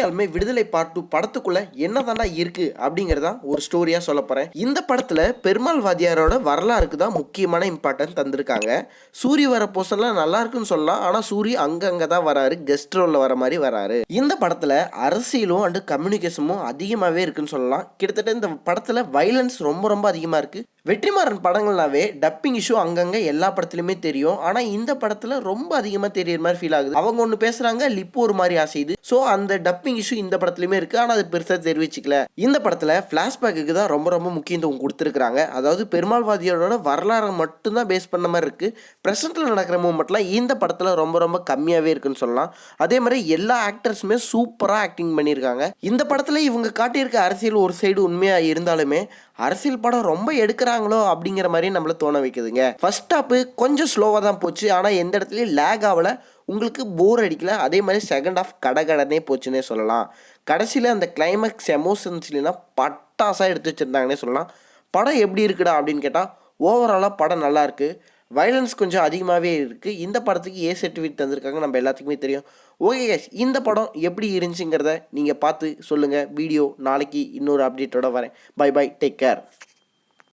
உண்மையாலுமே விடுதலை பார்ட் 2 படத்துக்குள்ள என்னதாண்டா இருக்கு அப்படிங்கறத ஒரு ஸ்டோரியா சொல்ல போறேன். இந்த படத்துல பெருமாள் வாத்தியாரோட வரலாறுக்கு தான் முக்கியமான இம்பார்ட்டன்ட் தந்திருக்காங்க. சூரி வர போர்ஷன்லாம் நல்லா இருக்குன்னு சொல்லலாம். ஆனா சூரி அங்கங்க தான் வராரு, கெஸ்ட் ரோல்ல வர மாதிரி வராரு. இந்த படத்துல அரசியலும் அண்ட் கம்யூனிகேஷனும் அதிகமாவே இருக்குன்னு சொல்லலாம். கிட்டத்தட்ட இந்த படத்துல வைலன்ஸ் ரொம்ப ரொம்ப அதிகமா இருக்கு. வெற்றிமாறன் படங்கள்னாவே டப்பிங் இஷ்யூ அங்கங்க எல்லா படத்துலையுமே தெரியும். ஆனா இந்த படத்துல ரொம்ப அதிகமா தெரியுற மாதிரி ஃபீல் ஆகுது. அவங்க ஒன்று பேசுறாங்க, லிப் ஒரு மாதிரி ஆசையுது. ஸோ அந்த டப்பிங் இஷ்யூ இந்த படத்துலையுமே இருக்கு. ஆனால் அது பெருசாக தெரிவிச்சுக்கல. இந்த படத்துல ஃபிளாஷ்பேக்கு தான் ரொம்ப ரொம்ப முக்கியத்துவம் கொடுத்துருக்காங்க. அதாவது பெருமாள் வாதியோட வரலாறு மட்டும்தான் பேஸ் பண்ண மாதிரி இருக்கு. பிரசன்ட்ல நடக்கிற மூமெண்ட்லாம் இந்த படத்துல ரொம்ப ரொம்ப கம்மியாவே இருக்குன்னு சொல்லலாம். அதே மாதிரி எல்லா ஆக்டர்ஸுமே சூப்பரா ஆக்டிங் பண்ணியிருக்காங்க. இந்த படத்துல இவங்க காட்டியிருக்க அரசியல் ஒரு சைடு உண்மையா இருந்தாலுமே அரசியல் படம் ரொம்ப எடுக்கிறாங்களோ அப்படிங்கிற மாதிரி நம்மள தோண வைக்குதுங்க. ஃபர்ஸ்ட் ஹாப் கொஞ்சம் ஸ்லோவாக தான் போச்சு. ஆனால் எந்த இடத்துலையும் லேக் ஆகல, உங்களுக்கு போர் அடிக்கல. அதே மாதிரி செகண்ட் ஹாஃப் கடகடனே போச்சுன்னே சொல்லலாம். கடைசியில் அந்த கிளைமேக்ஸ் எமோஷன்ஸ்லாம் பட்டாசாக எடுத்து வச்சுருந்தாங்கன்னே சொல்லலாம். படம் எப்படி இருக்குடா அப்படின்னு கேட்டால் ஓவராலாக படம் நல்லா இருக்குது. வைலன்ஸ் கொஞ்சம் அதிகமாகவே இருக்குது. இந்த படத்துக்கு ஏ சர்டிஃபிகேட் தந்திருக்காங்க, நம்ம எல்லாத்துக்குமே தெரியும். ஓகே கேஸ், இந்த படம் எப்படி இருந்துச்சுங்கிறத நீங்கள் பார்த்து சொல்லுங்கள். வீடியோ நாளைக்கு இன்னொரு அப்டேட்டோட வரேன். Bye bye, take care.